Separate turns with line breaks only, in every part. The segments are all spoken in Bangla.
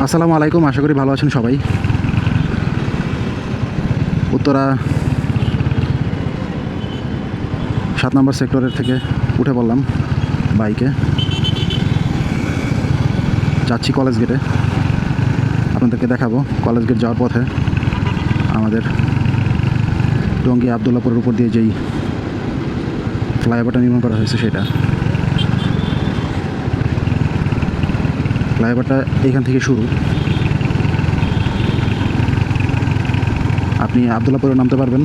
আসসালামু আলাইকুম, আশা করি ভালো আছেন সবাই। উত্তরা 7 নম্বর সেক্টরের থেকে উঠে পড়লাম বাইকে, যাচ্ছি কলেজ গেটে। আপনাদেরকে দেখাবো কলেজ গেট যাওয়ার পথে আমাদের টঙ্গী আবদুল্লাপুরের উপর দিয়ে যেই ফ্লাইওভারটা নির্মাণ করা হয়েছে সেটা। ফ্লাইওভারটা এইখান থেকে শুরু। আপনি আবদুল্লাপুরে নামতে পারবেন,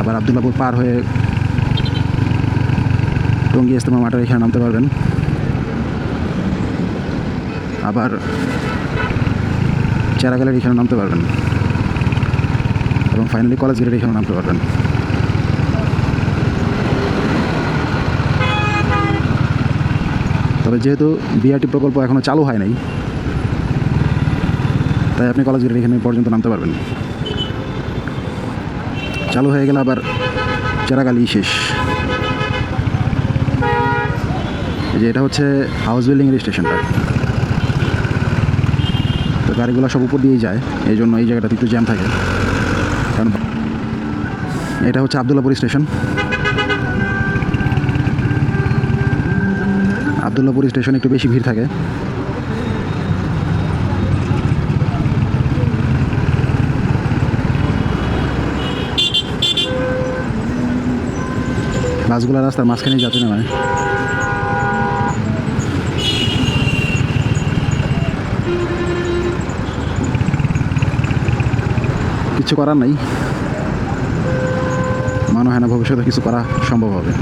আবার আবদুল্লাপুর পার হয়ে টঙ্গী ইজতেমা মাঠের এখানে নামতে পারবেন, আবার চেরাগেলের এখানে নামতে পারবেন এবং ফাইনালি কলেজ গেটের এখানে নামতে পারবেন। তবে যেহেতু বিআরটি প্রকল্প এখনও চালু হয় নাই, তাই আপনি কলেজ গেটের এখানে পর্যন্ত নামতে পারবেন। চালু হয়ে গেলে আবার চেরাগালি শেষ। যে এটা হচ্ছে হাউস বিল্ডিংয়ের স্টেশনটা, তো গাড়িগুলো সব উপর দিয়েই যায়, এই জন্য এই জায়গাটাতে একটু জ্যাম থাকে। কারণ এটা হচ্ছে আবদুল্লাপুর স্টেশন। আবদুল্লাপুর স্টেশনে একটু বেশি ভিড় থাকে। বাসগুলো রাস্তার মাঝখানে যাতে নামায়। কিছু করার নাই, মনে হয় না ভবিষ্যতে কিছু করা সম্ভব হবে।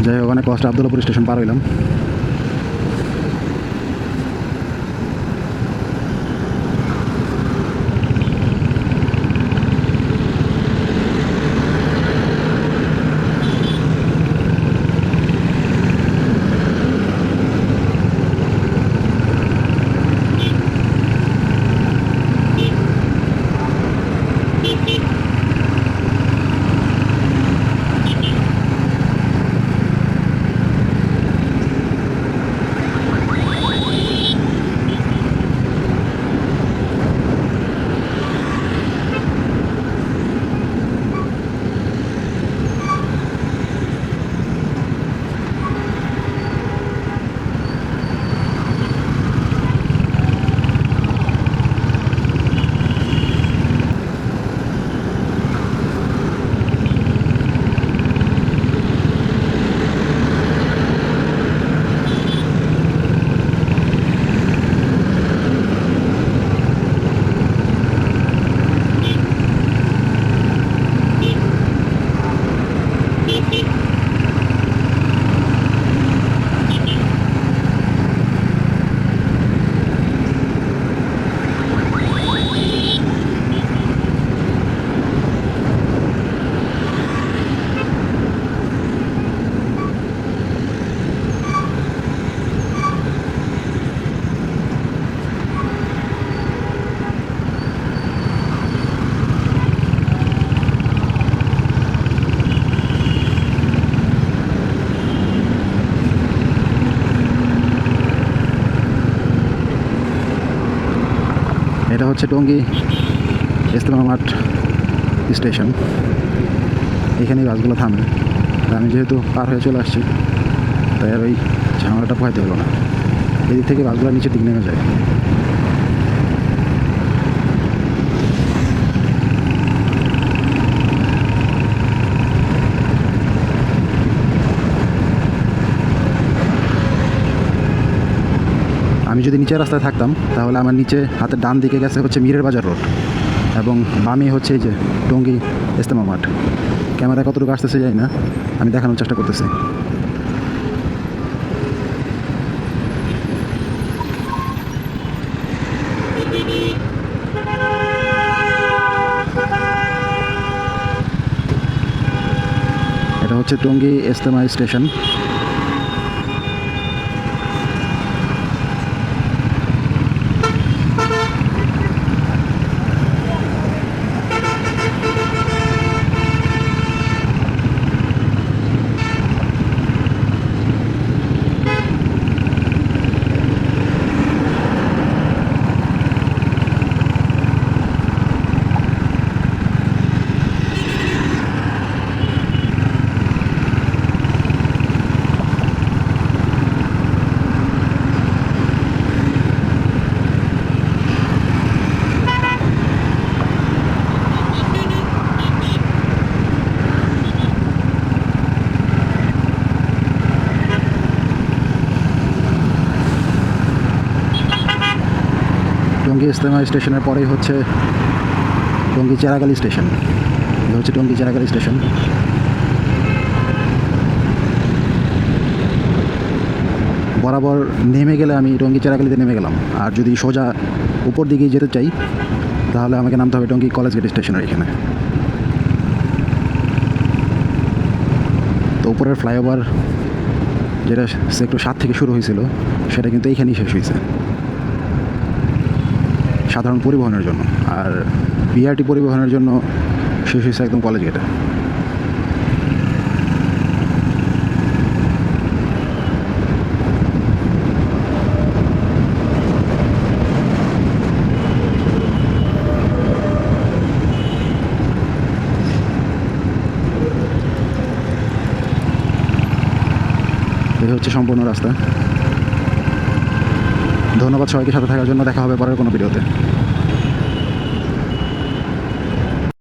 যাই হোক, অনেক কষ্ট আবদুল্লাপুর স্টেশন পার হইলাম। এটা হচ্ছে টঙ্গী ইজতেমা মাঠ স্টেশন। এখানেই বাসগুলো থামে। আমি যেহেতু পার হয়ে চলে আসছি, তাই আর ওই ঝামেলাটা পোহাইতে হলো না। এদিক থেকে বাসগুলো নিচের দিক নেমে যায়। আমি যদি নিচের রাস্তায় থাকতাম তাহলে আমার নিচে হাতের ডান দিকে গেছে হচ্ছে মীরের বাজার রোড এবং বামে হচ্ছে এই যে টঙ্গী ইজতেমা মাঠ। ক্যামেরায় কতটুকু আসতেছে যাই না, আমি দেখানোর চেষ্টা করতেছি। এটা হচ্ছে টঙ্গী ইজতেমা স্টেশন। টঙ্গী ইস্তেমা স্টেশনের পরেই হচ্ছে টঙ্গী চেরাগালি স্টেশন। এটা হচ্ছে টঙ্গী চেরাগালি স্টেশন। বরাবর নেমে গেলে আমি টঙ্গী চেরাগালিতে নেমে গেলাম, আর যদি সোজা উপর দিকে যেতে চাই তাহলে আমাকে নামতে হবে টঙ্গী কলেজ গেট স্টেশনের এখানে। তো উপরের ফ্লাইওভার যেটা সেক্টর 7 থেকে শুরু হয়েছিল সেটা কিন্তু এইখানেই শেষ হয়েছে সাধারণ পরিবহনের জন্য, আর বিআরটি পরিবহনের জন্য শেষ হয়েছে একদম কলেজ গেটে। এই হচ্ছে সম্পূর্ণ রাস্তা। ধন্যবাদ সবাইকে সাথে থাকার জন্য। দেখা হবে পরের কোনো ভিডিওতে।